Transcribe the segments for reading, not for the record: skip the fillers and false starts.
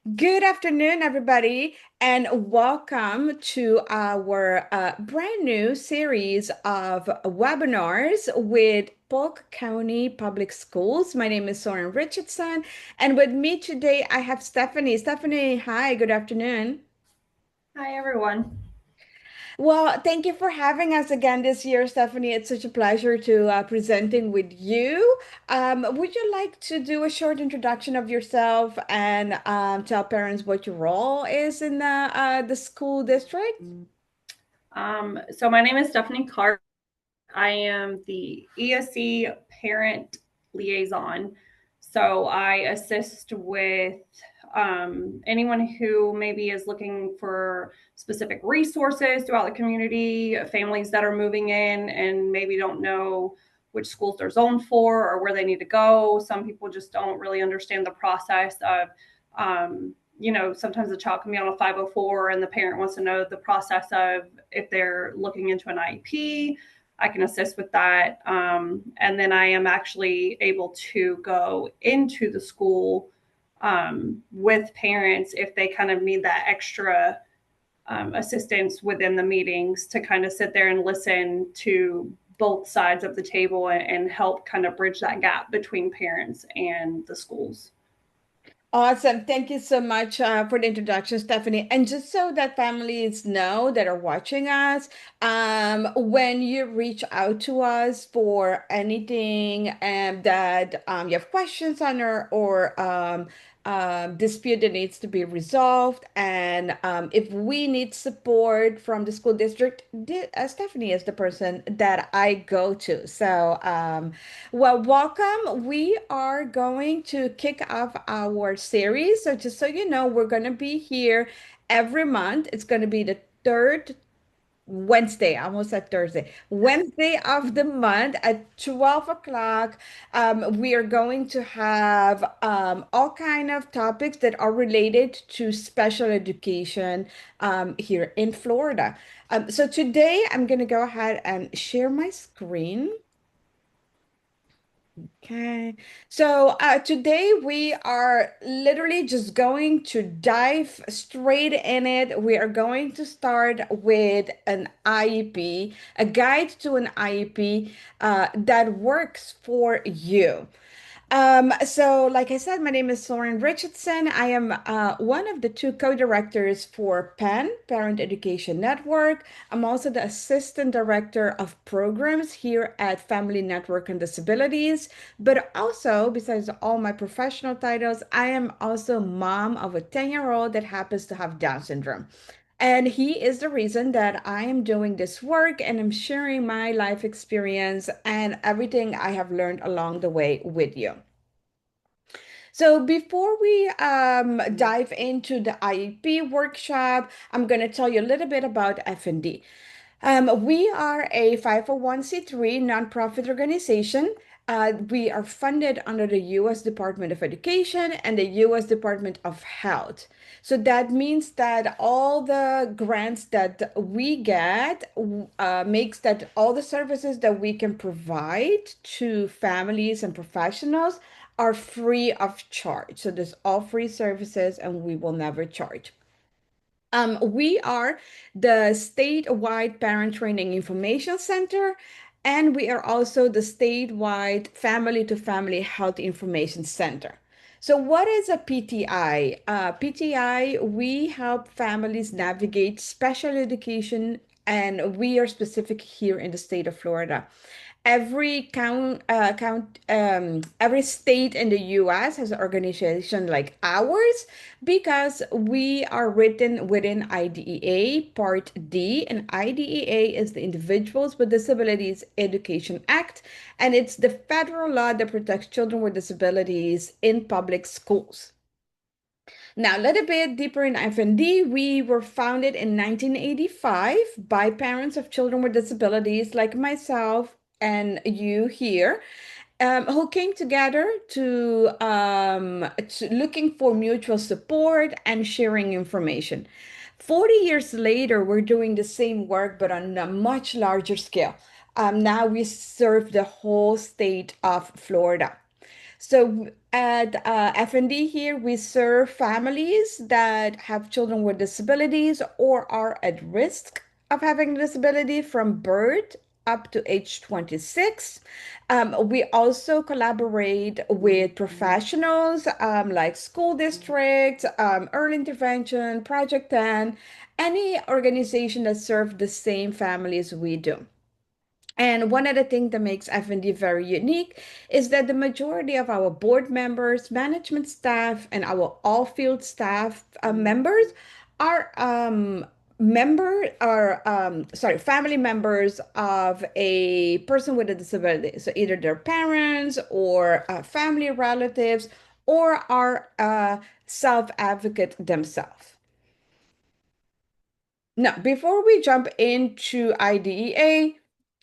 Good afternoon, everybody, and welcome to our brand new series of webinars with Polk County Public Schools. My name is Soren Richardson, and with me today I have Stephanie. Stephanie, hi, good afternoon. Hi, everyone. Well, thank you for having us again this year, Stephanie. It's such a pleasure to presenting with you. Would you like to do a short introduction of yourself and tell parents what your role is in the school district? So my name is Stephanie Clark. I am the ESC parent liaison. So I assist with anyone who maybe is looking for specific resources throughout the community, families that are moving in and maybe don't know which schools they're zoned for or where they need to go. Some people just don't really understand the process of sometimes the child can be on a 504 and the parent wants to know the process of if they're looking into an IEP. I can assist with that. And then I am actually able to go into the school with parents if they kind of need that extra assistance within the meetings to kind of sit there and listen to both sides of the table and help kind of bridge that gap between parents and the schools. Awesome. Thank you so much for the introduction, Stephanie. And just so that families know that are watching us, when you reach out to us for anything that you have questions on or dispute that needs to be resolved, and if we need support from the school district, Stephanie is the person that I go to. Well, welcome. We are going to kick off our series. So, just so you know, we're going to be here every month. It's going to be the third Wednesday, I almost said Thursday, Wednesday of the month at 12 o'clock. We are going to have all kind of topics that are related to special education here in Florida. So today I'm going to go ahead and share my screen. Okay, so today we are literally just going to dive straight in it. We are going to start with an IEP, a guide to an IEP that works for you. So like I said, my name is Soren Richardson. I am one of the two co-directors for PEN, Parent Education Network. I'm also the assistant director of programs here at Family Network on Disabilities. But also, besides all my professional titles, I am also mom of a 10-year-old that happens to have Down syndrome. And he is the reason that I am doing this work and I'm sharing my life experience and everything I have learned along the way with you. So before we dive into the IEP workshop, I'm going to tell you a little bit about F&D. We are a 501(c)(3) nonprofit organization. We are funded under the U.S. Department of Education and the U.S. Department of Health. So that means that all the grants that we get makes that all the services that we can provide to families and professionals are free of charge. So there's all free services and we will never charge. We are the statewide parent training information center, and we are also the statewide family to family health information center. So, what is a PTI? PTI, we help families navigate special education, and we are specific here in the state of Florida. Every state in the US has an organization like ours because we are written within IDEA Part D, and IDEA is the Individuals with Disabilities Education Act, and it's the federal law that protects children with disabilities in public schools. Now, a little bit deeper in FND, we were founded in 1985 by parents of children with disabilities like myself and you here, who came together to looking for mutual support and sharing information. 40 years later, we're doing the same work, but on a much larger scale. Now we serve the whole state of Florida. So at FND here, we serve families that have children with disabilities or are at risk of having a disability from birth up to age 26. We also collaborate with professionals like school districts, early intervention, Project 10, any organization that serve the same families we do. And one of the things that makes F&D very unique is that the majority of our board members, management staff, and our all-field staff members are family members of a person with a disability. So either their parents or family relatives or are self-advocate themselves. Now, before we jump into IDEA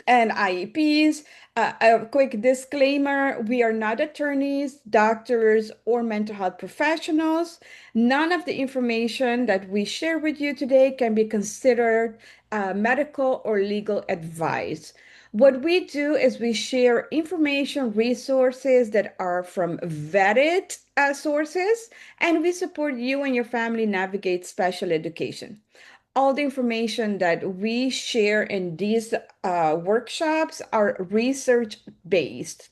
and IEPs, a quick disclaimer, we are not attorneys, doctors, or mental health professionals. None of the information that we share with you today can be considered medical or legal advice. What we do is we share information, resources that are from vetted sources, and we support you and your family navigate special education. All the information that we share in these workshops are research based.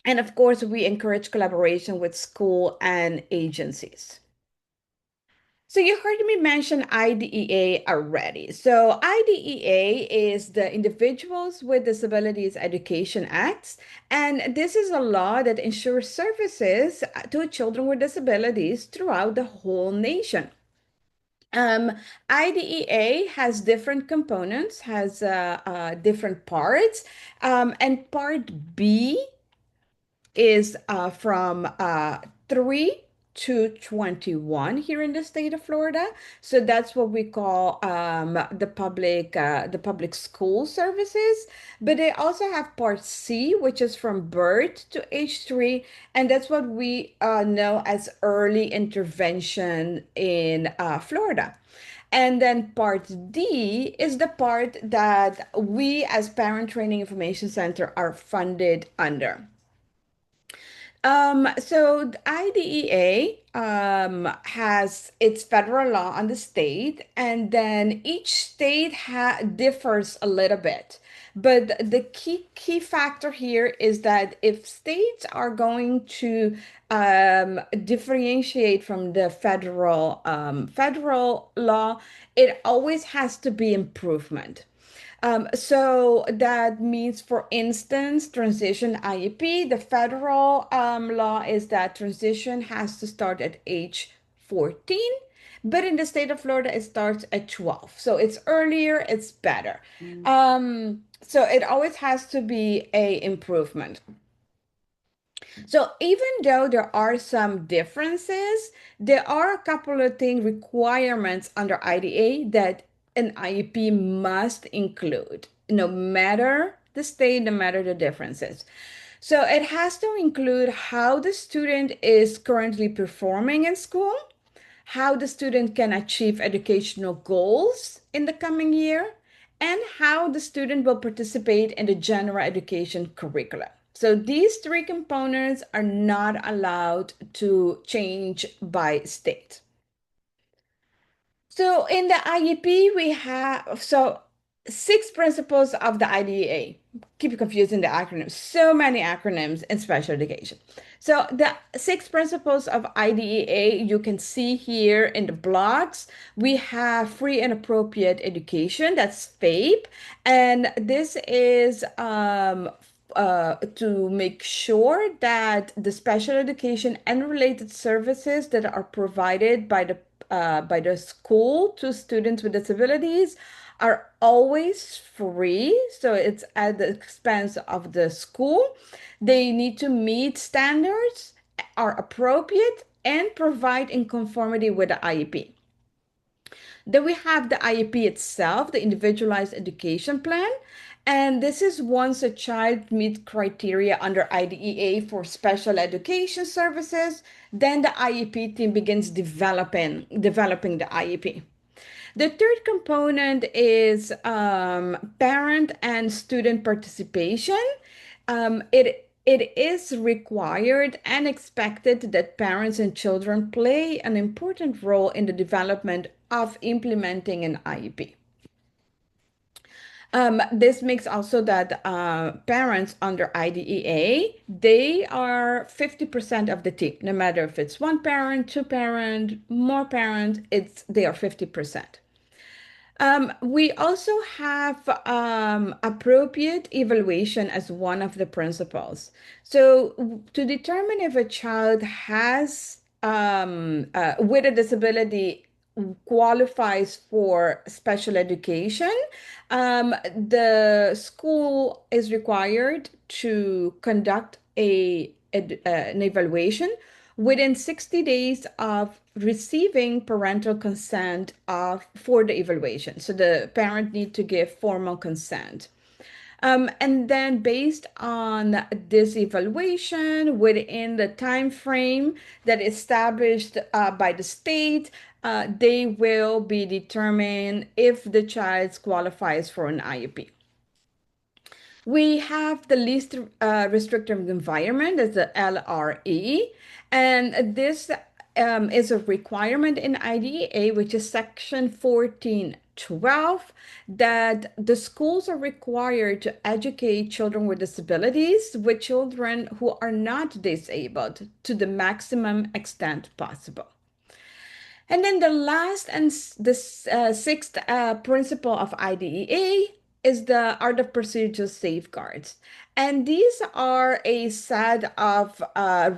And of course, we encourage collaboration with school and agencies. So you heard me mention IDEA already. So IDEA is the Individuals with Disabilities Education Act, and this is a law that ensures services to children with disabilities throughout the whole nation. Um, IDEA has different components, has different parts, and part B is from 3 to 21 here in the state of Florida. So that's what we call the public school services. But they also have Part C, which is from birth to age 3, and that's what we know as early intervention in Florida. And then part D is the part that we as Parent Training Information Center are funded under. So the IDEA has its federal law on the state, and then each state differs a little bit. But the key factor here is that if states are going to differentiate from the federal law, it always has to be improvement. So that means, for instance, transition IEP, the federal law is that transition has to start at age 14, but in the state of Florida, it starts at 12. So it's earlier, it's better. So it always has to be a improvement. So even though there are some differences, there are a couple of things, requirements under IDA that an IEP must include, no matter the state, no matter the differences. So it has to include how the student is currently performing in school, how the student can achieve educational goals in the coming year, and how the student will participate in the general education curricula. So these three components are not allowed to change by state. So in the IEP, we have six principles of the IDEA. Keep you confused in the acronyms. So many acronyms in special education. So the six principles of IDEA you can see here in the blocks. We have free and appropriate education. That's FAPE, and this is to make sure that the special education and related services that are provided by the school to students with disabilities are always free. So it's at the expense of the school. They need to meet standards, are appropriate, and provide in conformity with the IEP. Then we have the IEP itself, the Individualized Education Plan. And this is once a child meets criteria under IDEA for special education services, then the IEP team begins developing the IEP. The third component is parent and student participation. It It is required and expected that parents and children play an important role in the development of implementing an IEP. This makes also that parents under IDEA, they are 50% of the team. No matter if it's one parent, two parent, more parents, they are 50%. We also have appropriate evaluation as one of the principles. So, to determine if a child has with a disability qualifies for special education, the school is required to conduct an evaluation within 60 days of receiving parental consent for the evaluation. So the parent need to give formal consent. And then based on this evaluation within the time frame that is established by the state, they will be determined if the child qualifies for an IEP. We have the least restrictive environment as the LRE, and this is a requirement in IDEA, which is section 1412, that the schools are required to educate children with disabilities with children who are not disabled to the maximum extent possible. And then the last and sixth principle of IDEA is the art of procedural safeguards. And these are a set of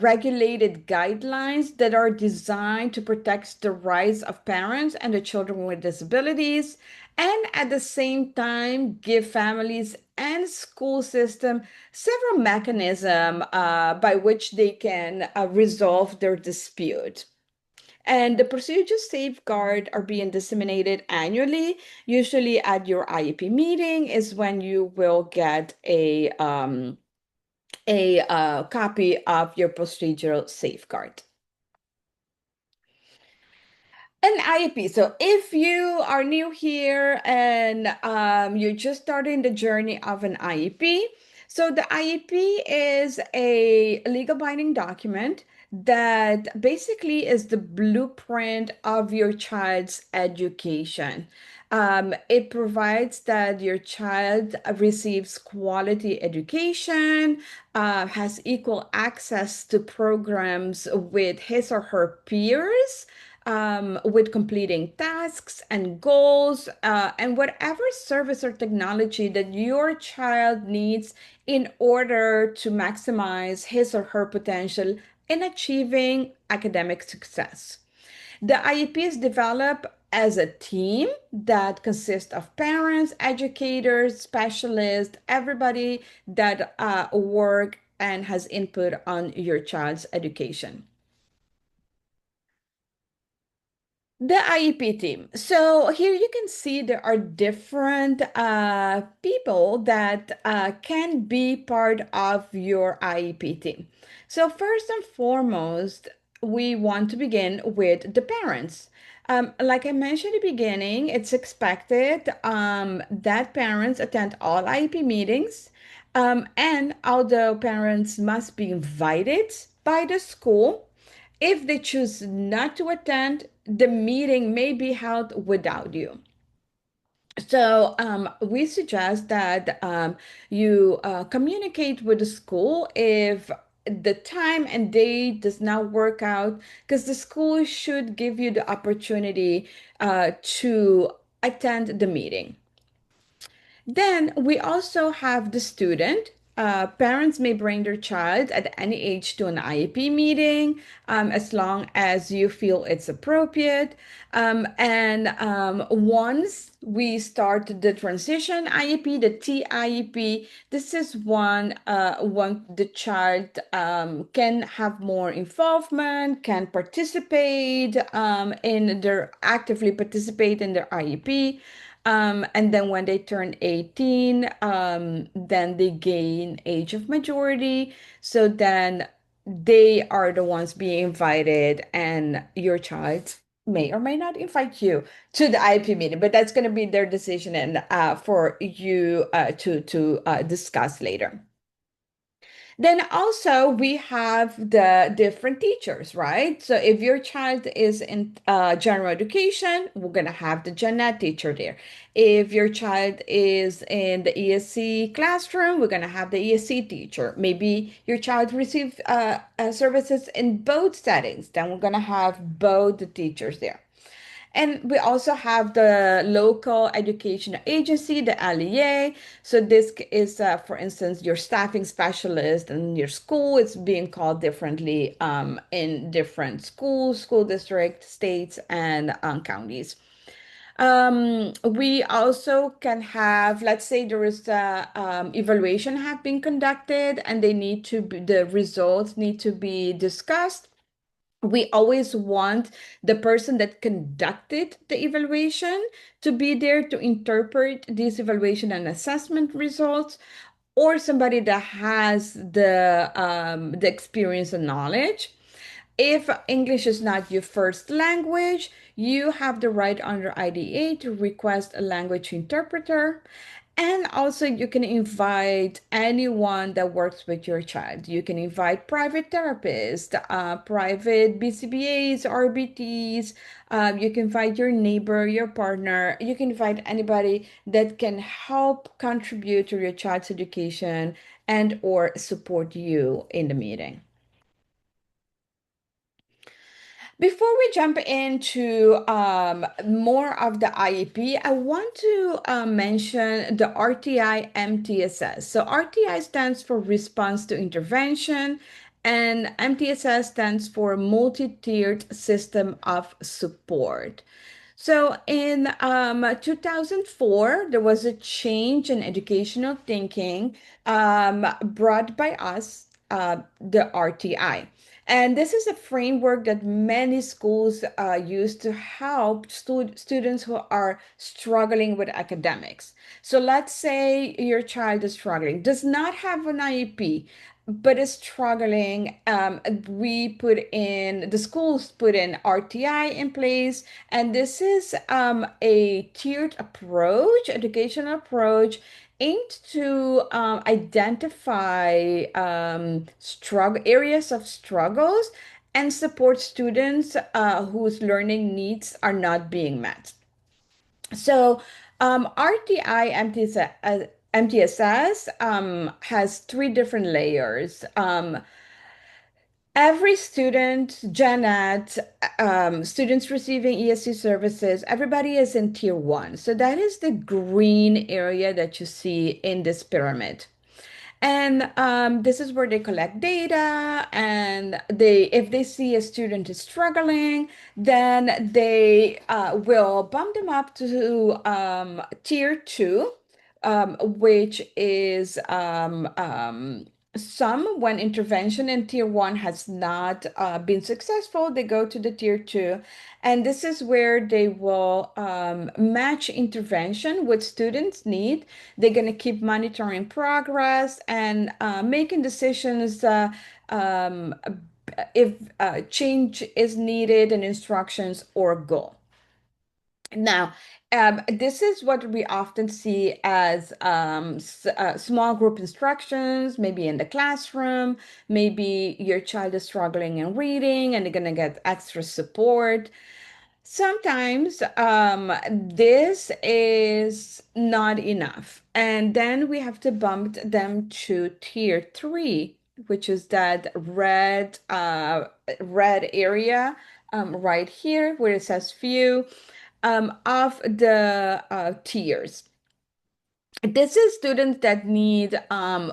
regulated guidelines that are designed to protect the rights of parents and the children with disabilities, and at the same time give families and school system several mechanisms by which they can resolve their dispute. And the procedure safeguard are being disseminated annually. Usually at your IEP meeting is when you will get a copy of your procedural safeguard. An IEP. So if you are new here and you're just starting the journey of an IEP, so the IEP is a legal binding document that basically is the blueprint of your child's education. It provides that your child receives quality education, has equal access to programs with his or her peers, with completing tasks and goals, and whatever service or technology that your child needs in order to maximize his or her potential in achieving academic success. The IEP is developed as a team that consists of parents, educators, specialists, everybody that work and has input on your child's education. The IEP team. So here you can see there are different people that can be part of your IEP team. So first and foremost, we want to begin with the parents. Like I mentioned at the beginning, it's expected that parents attend all IEP meetings. And although parents must be invited by the school, if they choose not to attend, the meeting may be held without you. So we suggest that you communicate with the school if the time and day does not work out, because the school should give you the opportunity to attend the meeting. Then we also have the student. Parents may bring their child at any age to an IEP meeting, as long as you feel it's appropriate. And once we start the transition IEP, the TIEP, this is one the child can have more involvement, can participate in their actively participate in their IEP. And then when they turn 18, then they gain age of majority. So then they are the ones being invited, and your child may or may not invite you to the IP meeting, but that's going to be their decision and for you to discuss later. Then also we have the different teachers, right? So if your child is in general education, we're gonna have the gen ed teacher there. If your child is in the ESC classroom, we're gonna have the ESC teacher. Maybe your child receives services in both settings, then we're gonna have both the teachers there. And we also have the local educational agency, the LEA. So this is, for instance, your staffing specialist in your school. It's being called differently in different schools, school districts, states, and counties. We also can have, let's say there is a evaluation have been conducted and they need to be, the results need to be discussed. We always want the person that conducted the evaluation to be there to interpret these evaluation and assessment results, or somebody that has the experience and knowledge. If English is not your first language, you have the right under IDA to request a language interpreter. And also, you can invite anyone that works with your child. You can invite private therapists, private BCBAs, RBTs. You can invite your neighbor, your partner. You can invite anybody that can help contribute to your child's education and or support you in the meeting. Before we jump into more of the IEP, I want to mention the RTI MTSS. So RTI stands for Response to Intervention, and MTSS stands for Multi-Tiered System of Support. So in 2004, there was a change in educational thinking brought by us, the RTI. And this is a framework that many schools use to help students who are struggling with academics. So let's say your child is struggling, does not have an IEP, but is struggling. We put in, the schools put in RTI in place, and this is a tiered approach, educational approach aimed to identify struggle areas of struggles and support students whose learning needs are not being met. So RTI MTSS has three different layers. Every student, Gen Ed, students receiving ESC services, everybody is in tier one. So that is the green area that you see in this pyramid. And this is where they collect data, and if they see a student is struggling, then they will bump them up to tier two, which is some when intervention in tier one has not been successful, they go to the tier two, and this is where they will match intervention with students' need. They're going to keep monitoring progress and making decisions um, if change is needed in instructions or goal. Now, this is what we often see as small group instructions, maybe in the classroom. Maybe your child is struggling in reading and they're going to get extra support. Sometimes this is not enough. And then we have to bump them to tier three, which is that red area right here where it says few of the tiers. This is students that need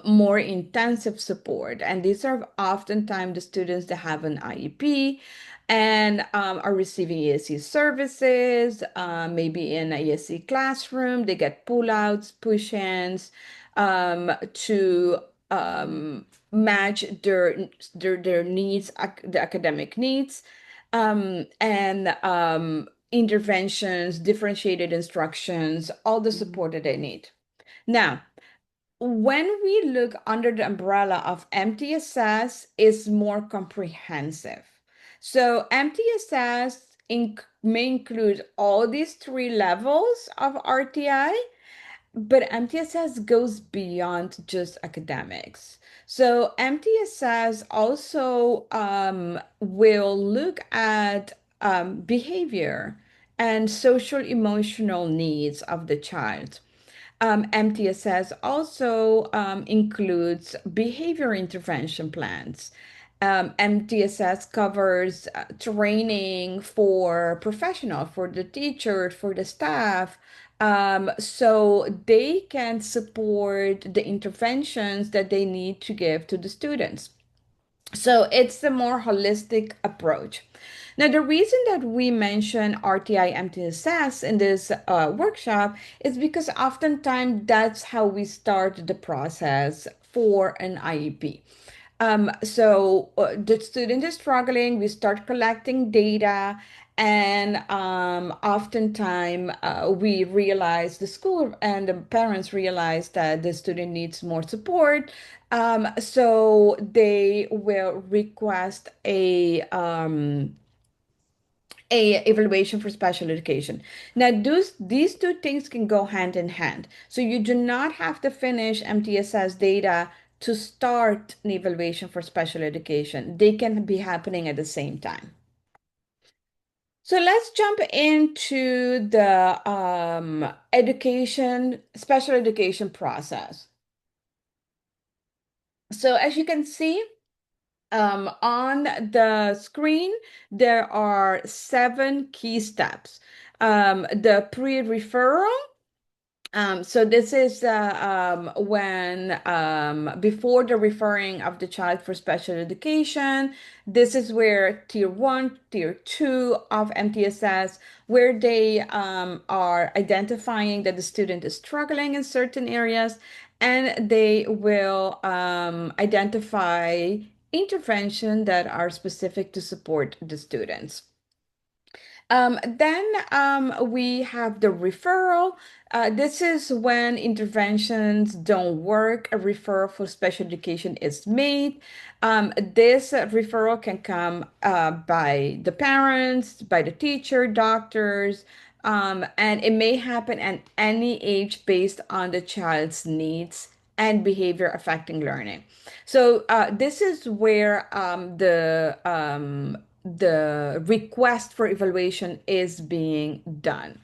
more intensive support, and these are oftentimes the students that have an IEP and are receiving ESC services, maybe in a ESC classroom. They get pullouts, push-ins to match their needs, the academic needs, and interventions, differentiated instructions, all the support that they need. Now, when we look under the umbrella of MTSS is more comprehensive. So MTSS may include all these three levels of RTI, but MTSS goes beyond just academics. So MTSS also will look at behavior and social emotional needs of the child. MTSS also includes behavior intervention plans. MTSS covers training for professional, for the teachers, for the staff, so they can support the interventions that they need to give to the students. So it's a more holistic approach. Now, the reason that we mention RTI MTSS in this workshop is because oftentimes that's how we start the process for an IEP. The student is struggling, we start collecting data, and oftentimes we realize the school and the parents realize that the student needs more support. So they will request a evaluation for special education. Now, these two things can go hand in hand. So you do not have to finish MTSS data to start an evaluation for special education. They can be happening at the same time. So let's jump into the special education process. So as you can see, on the screen, there are 7 key steps. The pre-referral. So this is when before the referring of the child for special education, this is where tier one, tier two of MTSS, where they are identifying that the student is struggling in certain areas, and they will identify intervention that are specific to support the students. Then we have the referral. This is when interventions don't work, a referral for special education is made. This referral can come by the parents, by the teacher, doctors, and it may happen at any age based on the child's needs and behavior affecting learning. So this is where the request for evaluation is being done.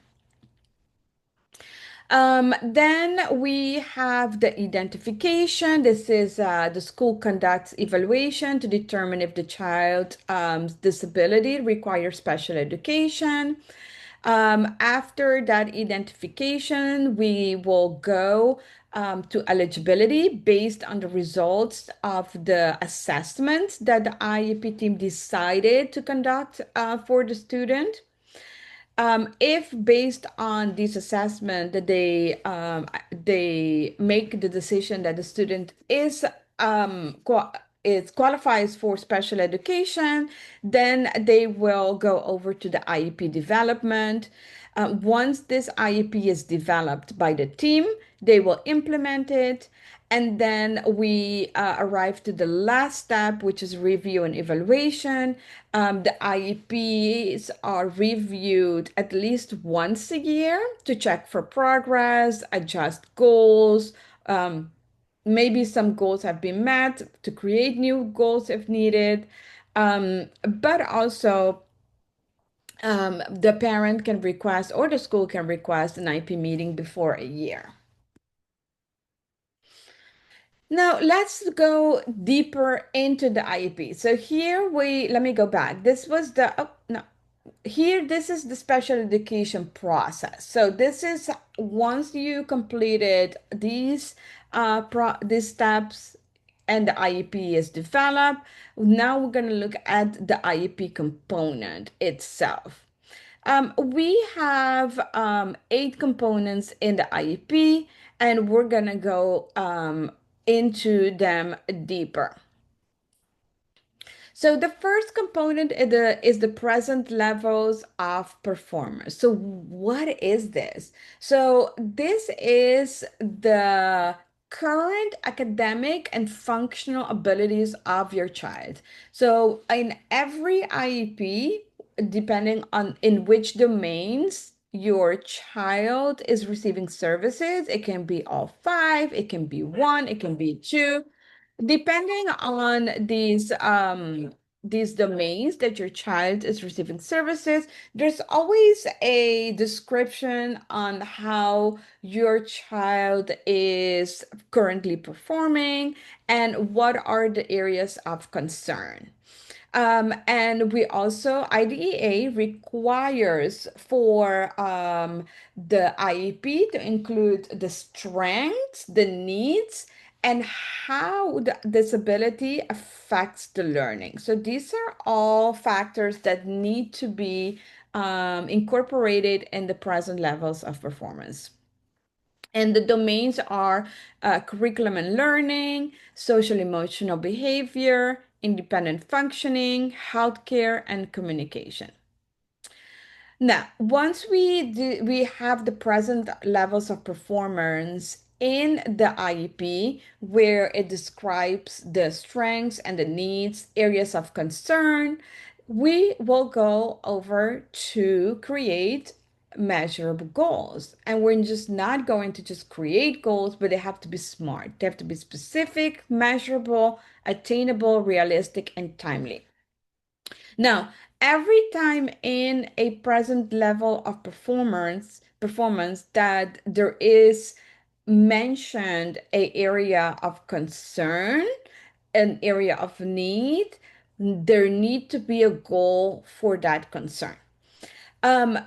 Then we have the identification. This is the school conducts evaluation to determine if the child's disability requires special education. After that identification, we will go to eligibility based on the results of the assessment that the IEP team decided to conduct for the student. If based on this assessment that they make the decision that the student is qualifies for special education, then they will go over to the IEP development. Once this IEP is developed by the team, they will implement it. And then we arrive to the last step, which is review and evaluation. The IEPs are reviewed at least once a year to check for progress, adjust goals. Maybe some goals have been met to create new goals if needed. But also, the parent can request or the school can request an IEP meeting before a year. Now let's go deeper into the IEP. So here let me go back. This was the, oh, no, here, this is the special education process. So this is once you completed these steps and the IEP is developed, now we're going to look at the IEP component itself. We have 8 components in the IEP, and we're gonna go into them deeper. So the first component is the present levels of performance. So what is this? So this is the current academic and functional abilities of your child. So in every IEP, depending on in which domains your child is receiving services, it can be all 5, it can be 1, it can be 2. Depending on these domains that your child is receiving services, there's always a description on how your child is currently performing and what are the areas of concern. And we also, IDEA requires for the IEP to include the strengths, the needs, and how the disability affects the learning. So these are all factors that need to be incorporated in the present levels of performance. And the domains are curriculum and learning, social emotional behavior, independent functioning, healthcare, and communication. Now, once we have the present levels of performance in the IEP, where it describes the strengths and the needs, areas of concern, we will go over to create measurable goals. And we're just not going to just create goals, but they have to be smart. They have to be specific, measurable, attainable, realistic, and timely. Now, every time in a present level of performance that there is mentioned a area of concern, an area of need, there need to be a goal for that concern.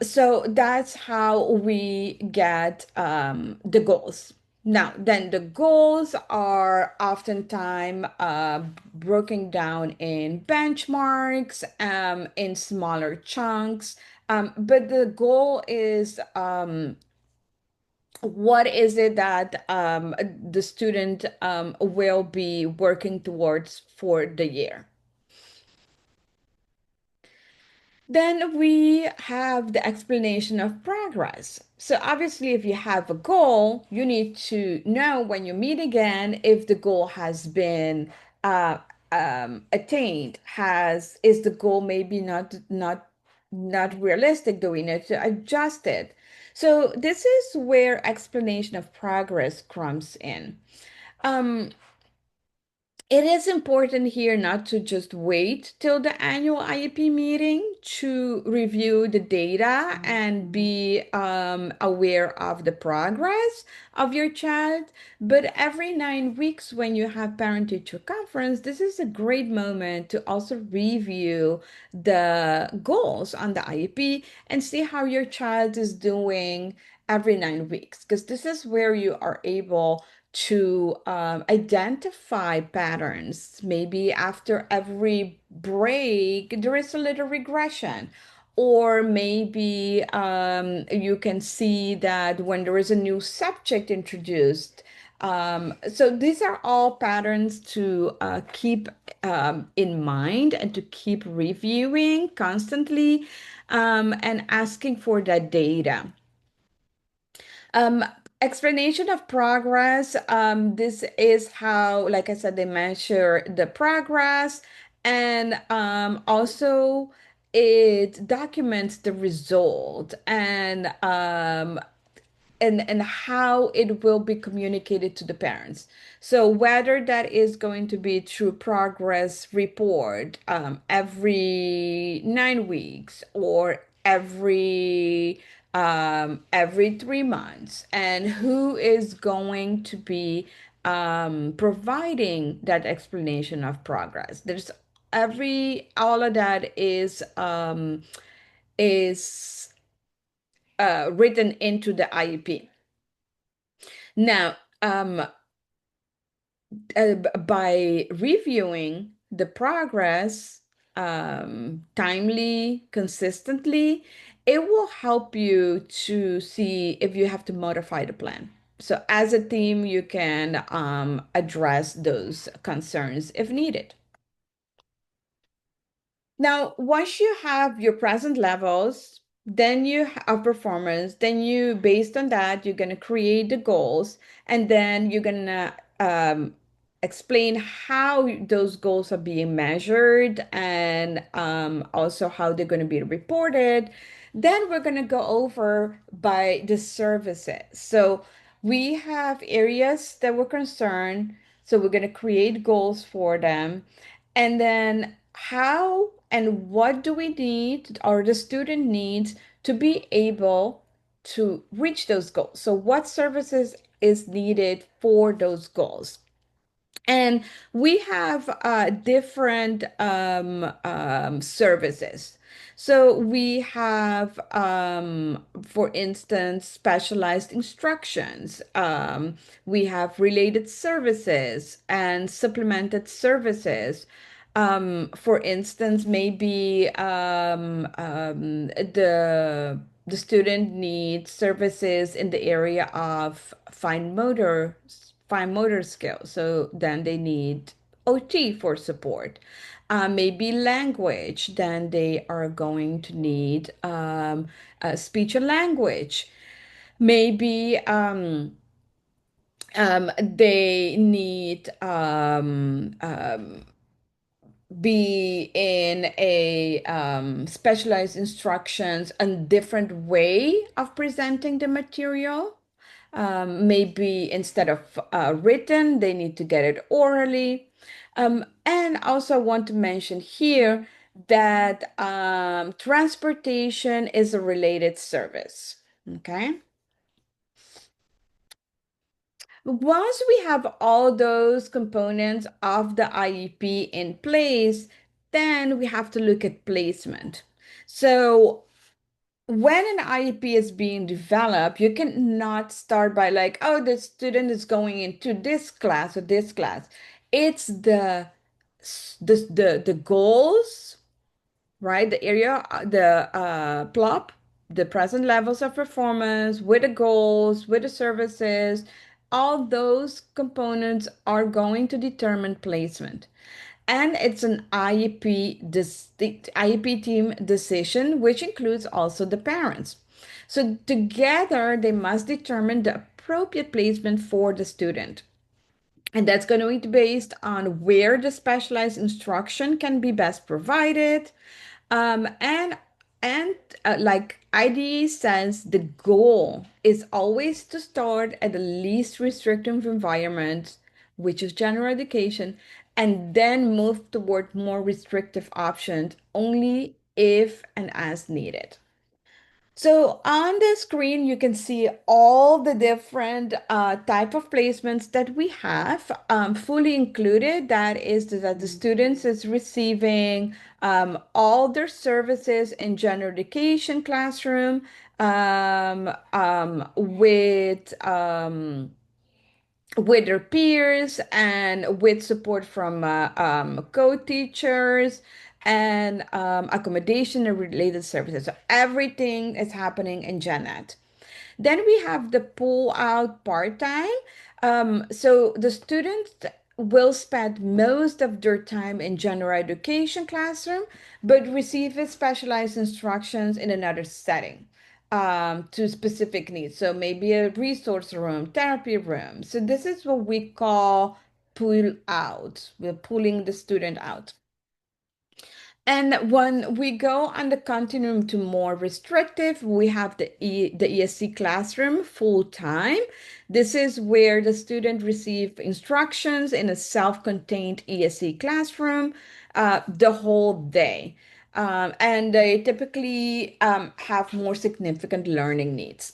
So that's how we get the goals. Now, then the goals are oftentimes broken down in benchmarks, in smaller chunks. But the goal is what is it that the student will be working towards for the year? Then we have the explanation of progress. So obviously, if you have a goal, you need to know when you meet again if the goal has been uh, attained. Has is the goal maybe not realistic? Do we need to adjust it? So this is where explanation of progress comes in. Um, it is important here not to just wait till the annual IEP meeting to review the data and be aware of the progress of your child. But every 9 weeks, when you have parent teacher conference, this is a great moment to also review the goals on the IEP and see how your child is doing every 9 weeks, because this is where you are able to identify patterns. Maybe after every break, there is a little regression. Or maybe you can see that when there is a new subject introduced. So these are all patterns to keep in mind and to keep reviewing constantly and asking for that data. Um, Explanation of progress. This is how, like I said, they measure the progress, and also it documents the result and how it will be communicated to the parents. So whether that is going to be through progress report every 9 weeks or every 3 months, and who is going to be providing that explanation of progress. There's every all of that is written into the IEP. Now, by reviewing the progress timely, consistently, it will help you to see if you have to modify the plan. So, as a team, you can address those concerns if needed. Now, once you have your present levels, then you have performance, then you, based on that, you're going to create the goals, and then you're going to explain how those goals are being measured and also how they're going to be reported. Then we're going to go over by the services. So we have areas that we're concerned So we're going to create goals for them. And then how and what do we need or the student needs to be able to reach those goals? So what services is needed for those goals? And we have different services. So we have, for instance, specialized instructions. We have related services and supplemented services. For instance, maybe the student needs services in the area of fine motor skills. So then they need OT for support. Maybe language, then they are going to need speech and language. Maybe they need be in a specialized instructions and different way of presenting the material. Maybe instead of written, they need to get it orally. And also want to mention here that transportation is a related service. Okay. Once we have all those components of the IEP in place, then we have to look at placement. So when an IEP is being developed, you cannot start by like, oh, the student is going into this class or this class. It's the goals, right? The area, the plop, the present levels of performance with the goals, with the services, all those components are going to determine placement. And it's an IEP, distinct IEP team decision, which includes also the parents. So together, they must determine the appropriate placement for the student. And that's going to be based on where the specialized instruction can be best provided. And like IDE says, the goal is always to start at the least restrictive environment, which is general education, and then move toward more restrictive options only if and as needed. So on the screen, you can see all the different type of placements that we have fully included. That is that the students is receiving all their services in general education classroom with their peers and with support from co-teachers and accommodation and related services. So everything is happening in Gen Ed. Then we have the pull out part-time. So the students will spend most of their time in general education classroom, but receive specialized instructions in another setting to specific needs. So maybe a resource room, therapy room. So this is what we call pull out. We're pulling the student out. And when we go on the continuum to more restrictive, we have the ESC classroom full time. This is where the student receive instructions in a self-contained ESC classroom the whole day. And they typically have more significant learning needs.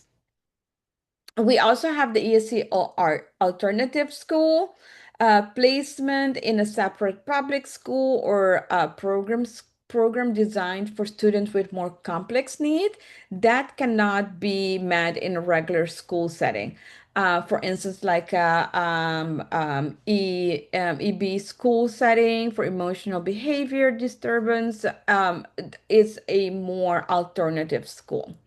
We also have the ESC alternative school, placement in a separate public school or program designed for students with more complex need that cannot be met in a regular school setting. For instance, like EB school setting for emotional behavior disturbance is a more alternative school.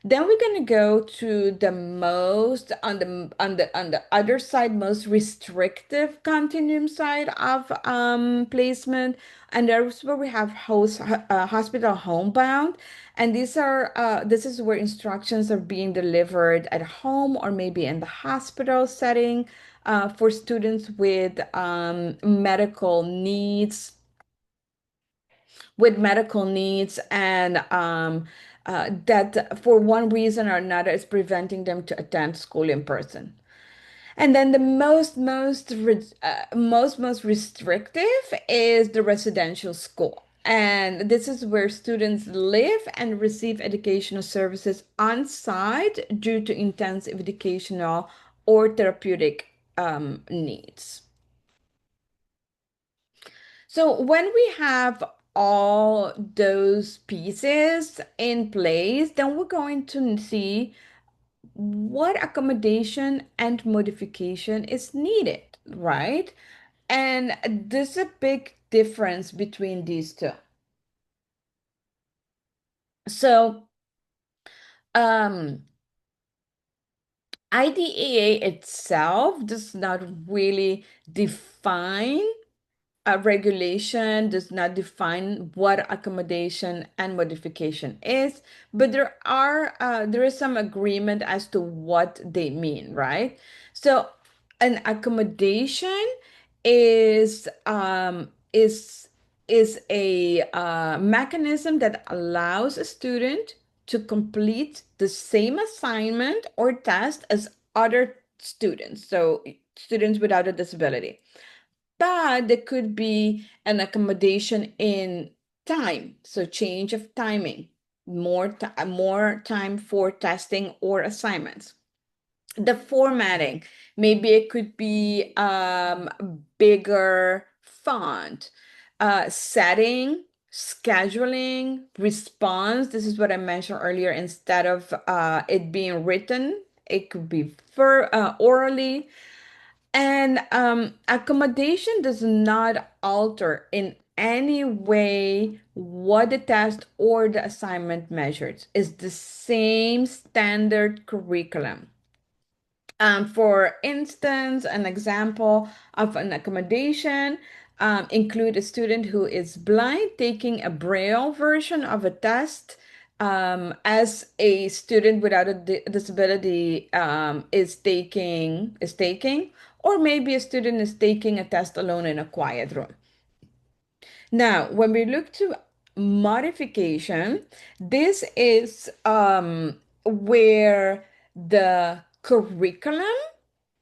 Then we're gonna go to the most on the other side, most restrictive continuum side of placement, and there's where we have hospital homebound, and this is where instructions are being delivered at home or maybe in the hospital setting for students with medical needs and that for one reason or another is preventing them to attend school in person. And then the most restrictive is the residential school. And this is where students live and receive educational services on site due to intensive educational or therapeutic needs. So when we have all those pieces in place, then we're going to see what accommodation and modification is needed, right? And there's a big difference between these two. So, um, IDEA itself does not really define a regulation, does not define what accommodation and modification is, but there is some agreement as to what they mean, right? So an accommodation is a mechanism that allows a student to complete the same assignment or test as other students, so students without a disability. But there could be an accommodation in time, so change of timing, more time for testing or assignments. The formatting, maybe it could be bigger font, setting, scheduling, response. This is what I mentioned earlier. Instead of it being written, it could be orally. And accommodation does not alter in any way what the test or the assignment measures. It's the same standard curriculum. For instance, an example of an accommodation include a student who is blind taking a braille version of a test, as a student without a disability is taking, or maybe a student is taking a test alone in a quiet room. Now, when we look to modification, this is where the curriculum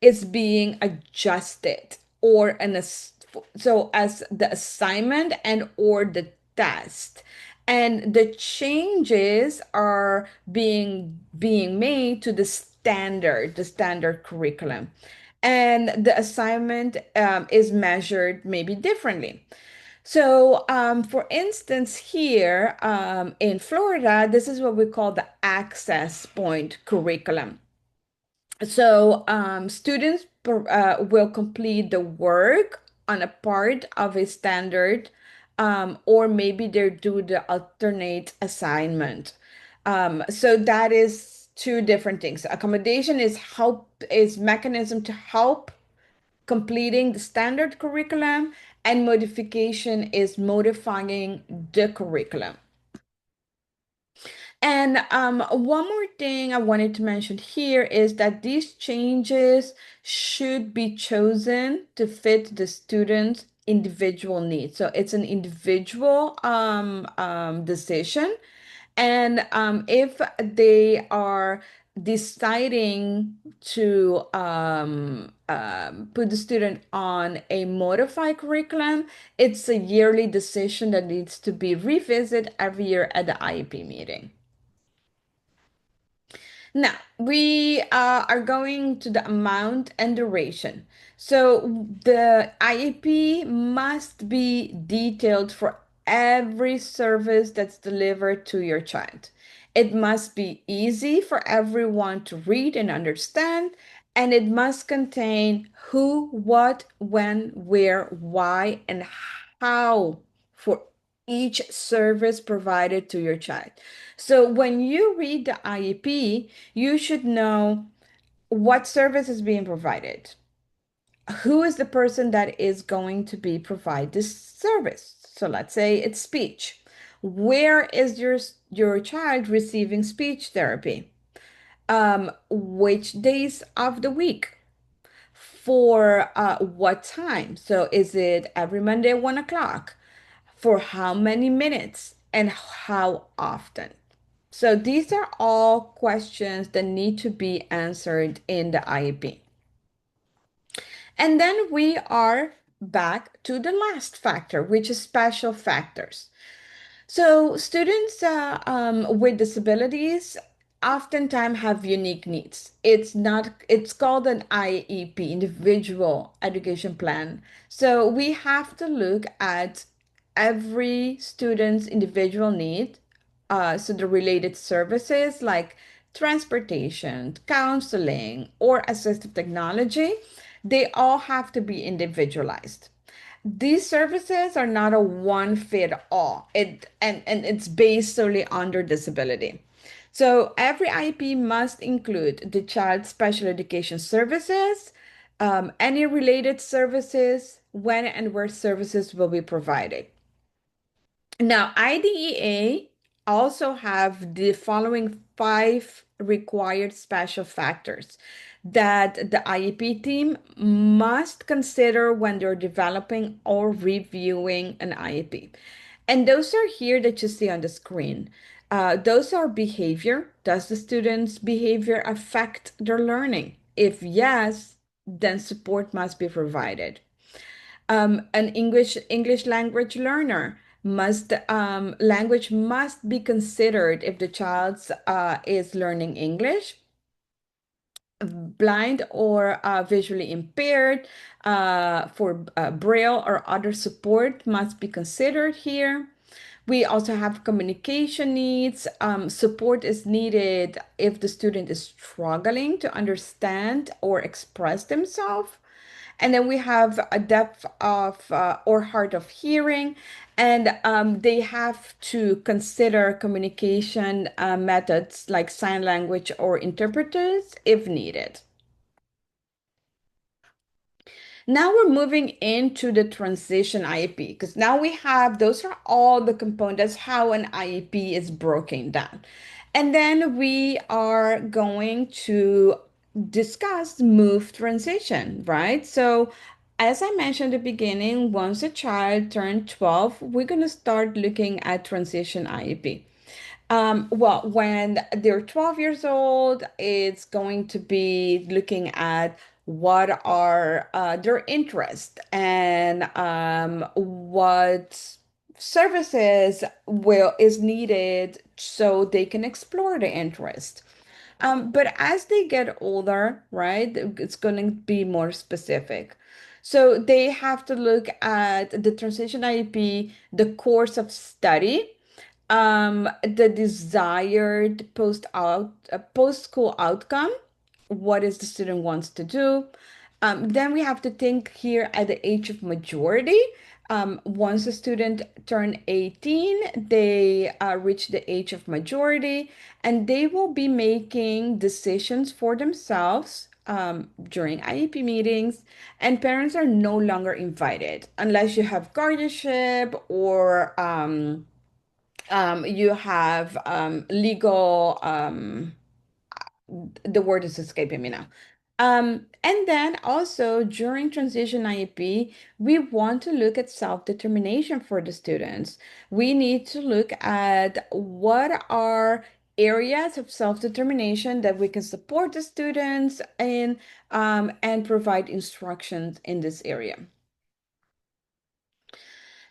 is being adjusted, or so as the assignment and or the test, and the changes are being made to the standard curriculum, and the assignment is measured maybe differently. So, for instance, here in Florida, this is what we call the access point curriculum. So, students will complete the work on a part of a standard, or maybe they do the alternate assignment. So that is two different things. Accommodation is mechanism to help completing the standard curriculum, and modification is modifying the curriculum. And one more thing I wanted to mention here is that these changes should be chosen to fit the student's individual needs. So it's an individual decision. And if they are deciding to put the student on a modified curriculum, it's a yearly decision that needs to be revisited every year at the IEP meeting. Now, we are going to the amount and duration. So the IEP must be detailed for every service that's delivered to your child. It must be easy for everyone to read and understand, and it must contain who, what, when, where, why, and how for each service provided to your child. So when you read the IEP, you should know what service is being provided. Who is the person that is going to be provide this service? So let's say it's speech. Where is your child receiving speech therapy? Which days of the week? For what time? So is it every Monday at 1 o'clock? For how many minutes and how often? So these are all questions that need to be answered in the IEP. And then we are back to the last factor, which is special factors. So, students with disabilities oftentimes have unique needs. It's not, it's called an IEP, Individual Education Plan. So, we have to look at every student's individual need. So, the related services like transportation, counseling, or assistive technology, they all have to be individualized. These services are not a one fit all. And it's based solely on their disability. So every IEP must include the child's special education services, any related services, when and where services will be provided. Now, IDEA also have the following five required special factors that the IEP team must consider when they're developing or reviewing an IEP. And those are here that you see on the screen. Those are behavior. Does the student's behavior affect their learning? If yes, then support must be provided. An English language learner must language must be considered if the child is learning English. Blind or visually impaired for braille or other support must be considered here. We also have communication needs. Support is needed if the student is struggling to understand or express themselves. And then we have a depth of or hard of hearing, and they have to consider communication methods like sign language or interpreters if needed. Now we're moving into the transition IEP because now we have those are all the components how an IEP is broken down. And then we are going to discuss move transition, right? So as I mentioned at the beginning, once a child turned 12, we're going to start looking at transition IEP. Well, when they're 12 years old, it's going to be looking at what are their interests and what services will is needed so they can explore the interest. But as they get older, right, it's going to be more specific. So they have to look at the transition IEP, the course of study, the desired post school outcome, what is the student wants to do. Then we have to think here at the age of majority. Once a student turn 18, they reach the age of majority, and they will be making decisions for themselves during IEP meetings, and parents are no longer invited unless you have guardianship or you have legal, the word is escaping me now. And then also during transition IEP, we want to look at self-determination for the students. We need to look at what are areas of self-determination that we can support the students in and provide instructions in this area.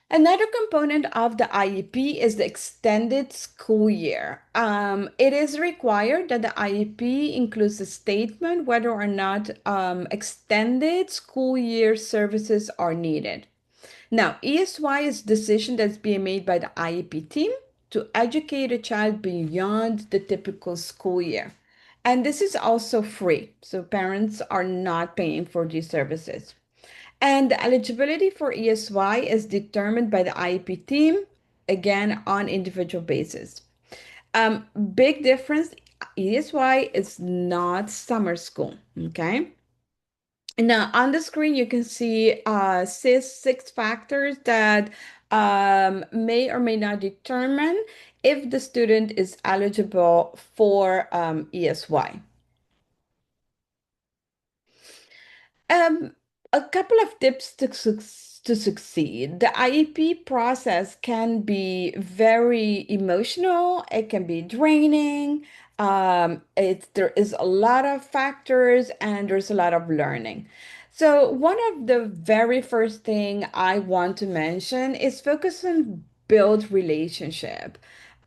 Another component of the IEP is the extended school year. It is required that the IEP includes a statement whether or not extended school year services are needed. Now, ESY is a decision that's being made by the IEP team to educate a child beyond the typical school year. And this is also free, so parents are not paying for these services. And the eligibility for ESY is determined by the IEP team, again, on individual basis. Big difference, ESY is not summer school, okay? Now, on the screen, you can see six factors that may or may not determine if the student is eligible for ESY. Um, a couple of tips to succeed. The IEP process can be very emotional. It can be draining. There is a lot of factors and there's a lot of learning. So one of the very first thing I want to mention is focus on build relationship.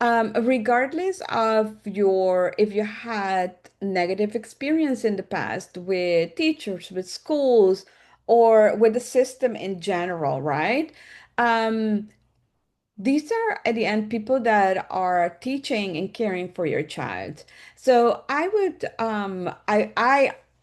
Regardless of if you had negative experience in the past with teachers, with schools, or with the system in general, right? Um, these are at the end people that are teaching and caring for your child. So I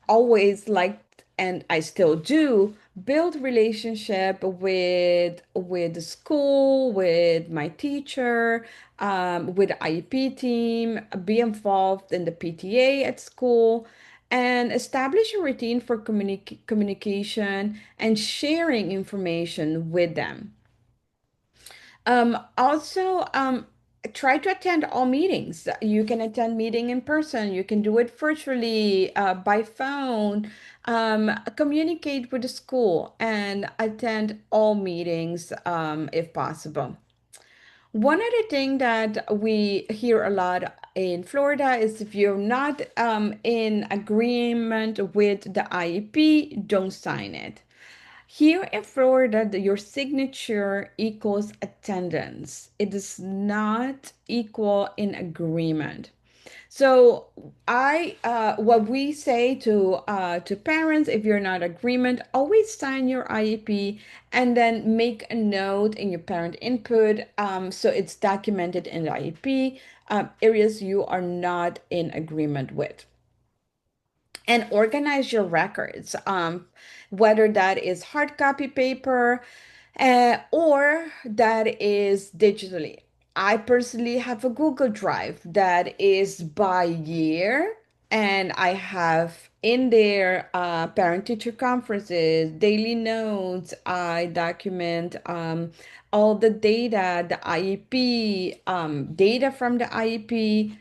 always liked, and I still do, build relationship with the school, with my teacher, with the IEP team, be involved in the PTA at school, and establish a routine for communication and sharing information with them. Try to attend all meetings. You can attend meeting in person. You can do it virtually, by phone. Communicate with the school and attend all meetings, if possible. One other thing that we hear a lot in Florida is if you're not in agreement with the IEP, don't sign it. Here in Florida, your signature equals attendance. It does not equal in agreement. So what we say to parents, if you're not agreement, always sign your IEP and then make a note in your parent input, so it's documented in the IEP, areas you are not in agreement with, and organize your records, whether that is hard copy paper, or that is digitally. I personally have a Google Drive that is by year, and I have in there parent teacher conferences, daily notes. I document all the data, the IEP, data from the IEP,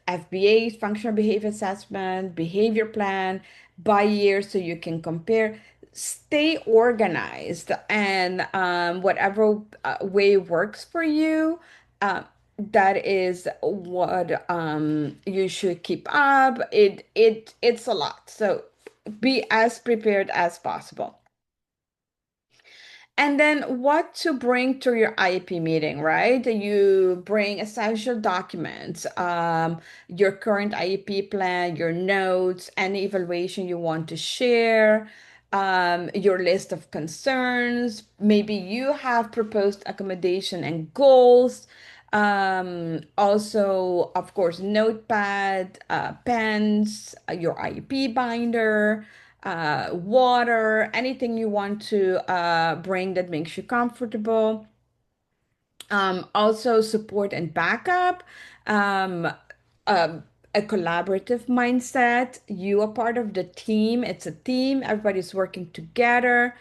FBA, functional behavior assessment, behavior plan by year, so you can compare. Stay organized, and whatever way works for you, uh, that is what you should keep up. It's a lot, so be as prepared as possible. And then what to bring to your IEP meeting, right? You bring essential documents, your current IEP plan, your notes, any evaluation you want to share, your list of concerns. Maybe you have proposed accommodation and goals. Also, of course, notepad, pens, your IEP binder, water, anything you want to bring that makes you comfortable. Also, support and backup. Um, um, a collaborative mindset. You are part of the team. It's a team. Everybody's working together.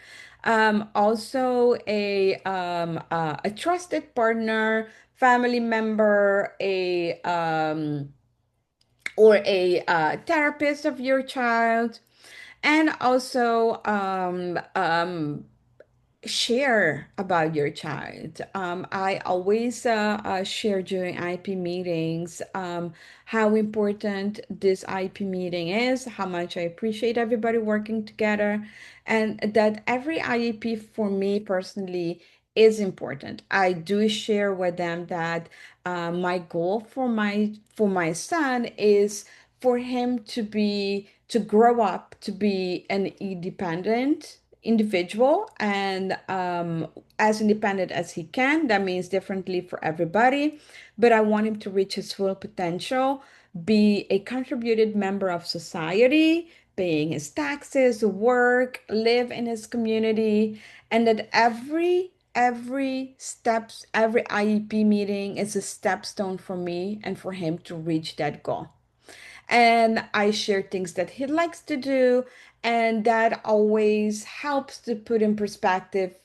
Also, a trusted partner, family member, or a therapist of your child, and also share about your child. I always share during IP meetings how important this IP meeting is, how much I appreciate everybody working together, and that every IEP for me personally is important. I do share with them that my goal for my son is for him to grow up to be an independent individual, and as independent as he can. That means differently for everybody, but I want him to reach his full potential, be a contributed member of society, paying his taxes, work, live in his community, and that every IEP meeting is a stepstone for me and for him to reach that goal. And I share things that he likes to do, and that always helps to put in perspective,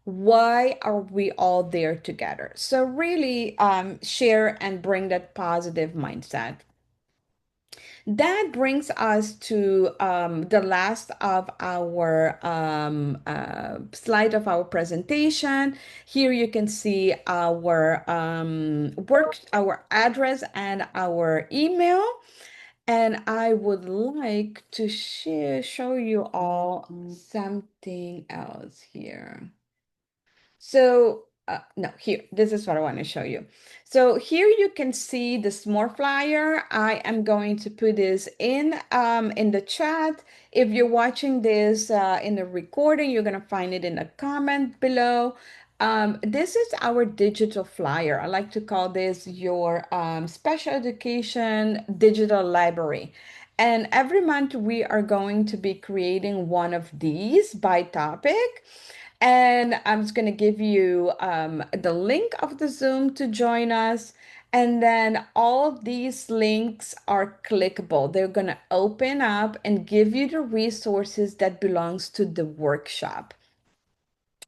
why are we all there together? So really share and bring that positive mindset. That brings us to the last of our slide of our presentation. Here you can see our our address and our email. And I would like to show you all something else here. So, no, here, this is what I want to show you. So here you can see the small flyer. I am going to put this in the chat. If you're watching this in the recording, you're going to find it in the comment below. This is our digital flyer. I like to call this your special education digital library. And every month we are going to be creating one of these by topic. And I'm just going to give you the link of the Zoom to join us. And then all these links are clickable. They're going to open up and give you the resources that belongs to the workshop.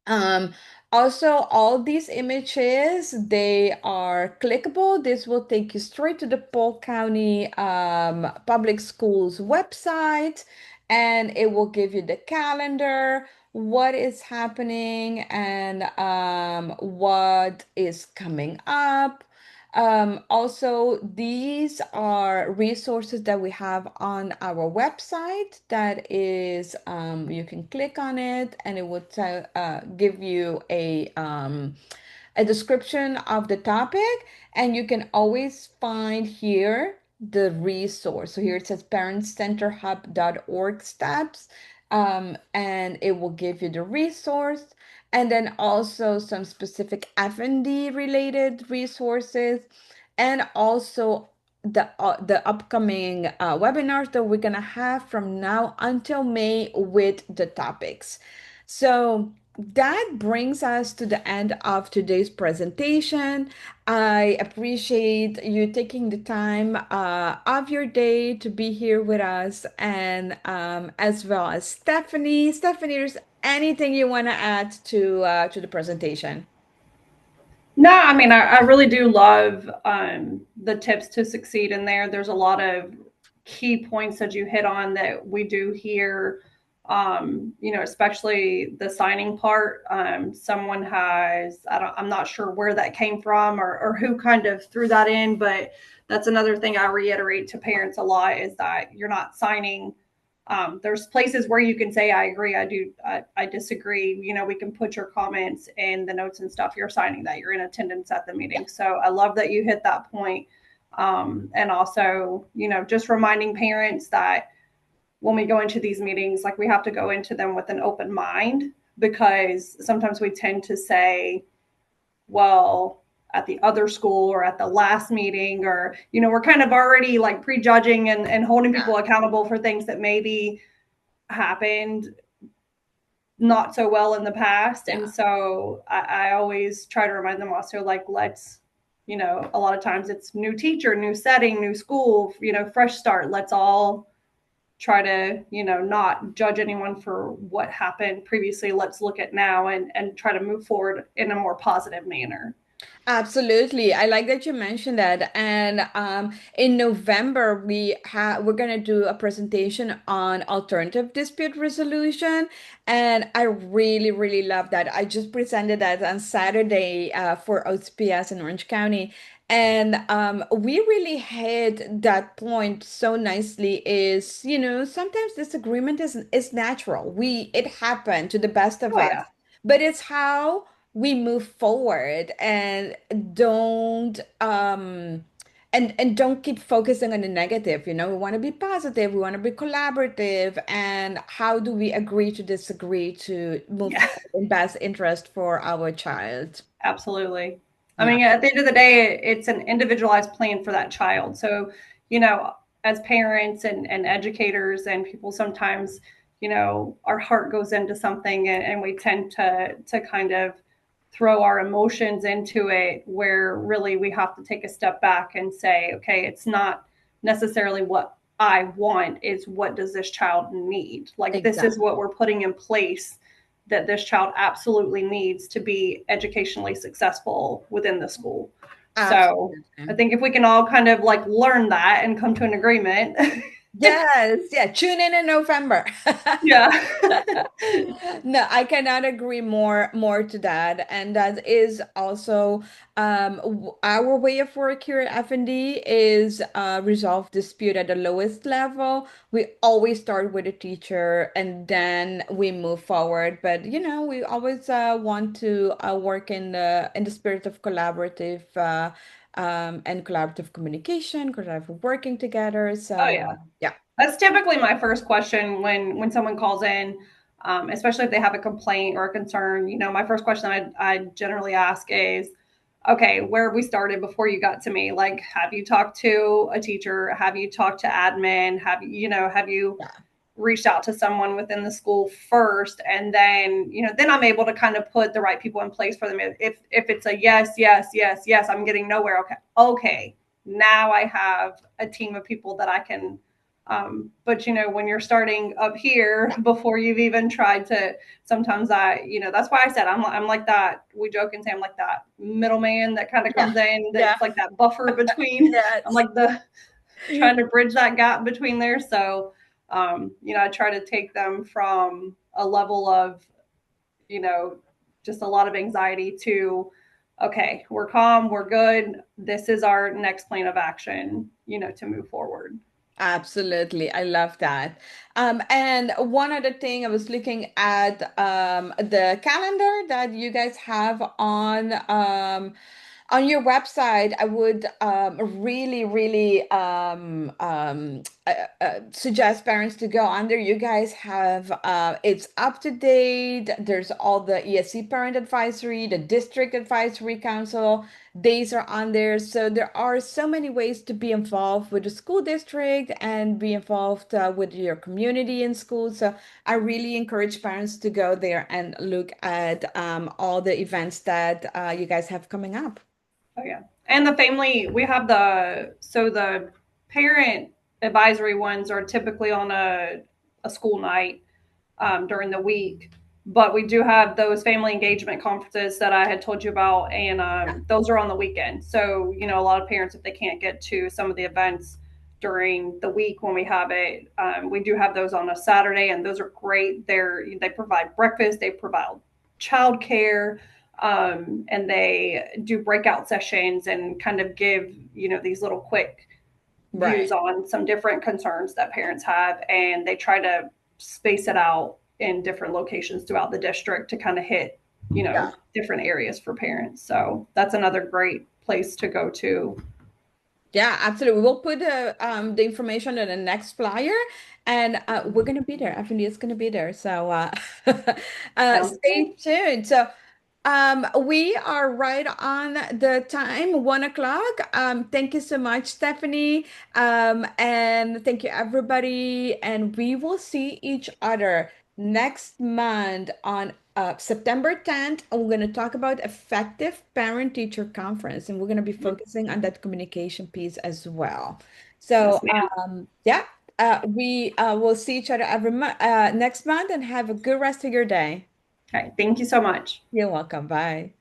Um, Also, all these images, they are clickable. This will take you straight to the Polk County Public Schools website, and it will give you the calendar, what is happening, and what is coming up. Also, these are resources that we have on our website that is, you can click on it and it would tell, give you a description of the topic, and you can always find here the resource. So here it says parentcenterhub.org steps, and it will give you the resource and then also some specific F&D related resources, and also the upcoming webinars that we're gonna have from now until May with the topics. So that brings us to the end of today's presentation. I appreciate you taking the time of your day to be here with us, and as well as Stephanie. Stephanie, is anything you want to add to the presentation? No, I mean, I really do love the tips to succeed in there. There's a lot of key points that you hit on that we do here, especially the signing part. Someone has, I'm not sure where that came from or who kind of threw that in, but that's another thing I reiterate to parents a lot is that you're not signing. There's places where you can say, I agree, I do, I disagree. We can put your comments in the notes and stuff. You're signing that you're in attendance at the Yeah, meeting. So I love that you hit that point. And also, just reminding parents that when we go into these meetings, like we have to go into them with an open mind because sometimes we tend to say, well, at the other school or at the last meeting, or, we're kind of already like prejudging and holding yeah, people accountable for things that maybe happened not so well in the past. And yeah. so I always try to remind them also, like, let's, a lot of times it's new teacher, new setting, new school, fresh start. Let's all try to, not judge anyone for what happened previously. Let's look at now and try to move forward in a more positive manner. Absolutely. I like that you mentioned that. And in November, we're gonna do a presentation on alternative dispute resolution. And I really, really love that. I just presented that on Saturday for OSPS in Orange County. And we really hit that point so nicely is, sometimes disagreement is natural. It happened to the best of Oh, us, yeah. but it's how we move forward and don't don't keep focusing on the negative. We want to be positive, we want to be collaborative, and how do we agree to disagree to move Yeah. forward in best interest for our child? Absolutely. I Yeah, mean, at the end of the day, it's an individualized plan for that child. So, as parents and educators and people, sometimes, our heart goes into something and we tend to kind of throw our emotions into it, where really we have to take a step back and say, okay, it's not necessarily what I want, is what does this child need? Like, this is what exactly. we're putting in place that this child absolutely needs to be educationally successful within the school. So I Absolutely. think if we can all kind of like learn that and come to an agreement, Yes, yeah, tune in November. Yeah. No, I cannot agree more to that. And that is also our way of work here at F&D is resolve dispute at the lowest level. We always start with a teacher and then we move forward. But we always want to work in the spirit of collaborative and collaborative communication, collaborative working together. Oh So yeah. yeah. That's typically my first question when someone calls in, especially if they have a complaint or a concern. My first question I generally ask is, okay, where have we started before you got to me? Like, have you talked to a teacher? Have you talked to admin? Have you Yeah. reached out to someone within the school first, and then I'm able to kind of put the right people in place for them. If it's a yes, yes, yes, yes, I'm getting nowhere. Okay, now I have a team of people that I can. But when you're starting up here before you've even tried to, sometimes that's why I said I'm like that. We joke and say I'm like that middleman that kind of Yeah. comes in. Yeah. That's like that buffer between. I'm Yes. like the trying to bridge that gap between there. So, I try to take them from a level of, you know, just a lot of anxiety to, okay, we're calm, we're good. This is our next plan of action, to move forward. Absolutely. I love that. And one other thing, I was looking at the calendar that you guys have on your website. I would really, really suggest parents to go under. You guys have it's up to date. There's all the ESC parent advisory, the district advisory council. Days are on there. So there are so many ways to be involved with the school district and be involved with your community in school. So I really encourage parents to go there and look at all the events that you guys have coming up. Oh yeah. And the family, we have the parent advisory ones are typically on a school night during the week. But we do have those family engagement conferences that I had told you about, and Yeah. those are on the weekend. So, a lot of parents, if they can't get to some of the events during the week when we have it, we do have those on a Saturday, and those are great. They provide breakfast, they provide childcare, and they do breakout sessions and kind of give these little quick views Right. on some different concerns that parents have, and they try to space it out in different locations throughout the district to kind of hit, Yeah. different areas for parents. So that's another great place to go to. Yeah, absolutely. We'll put the information in the next flyer, and we're gonna be there. FND is gonna be there. So Sounds stay good. tuned. So we are right on the time, 1 o'clock. Thank you so much, Stephanie. And thank you, everybody. And we will see each other next month on September 10th. And we're going to talk about effective parent-teacher conference, and we're going to be focusing on that communication piece as well. Yes, So, ma'am. yeah, we will see each other every next month, and have a good rest of your day. Okay, thank you so much. You're welcome. Bye.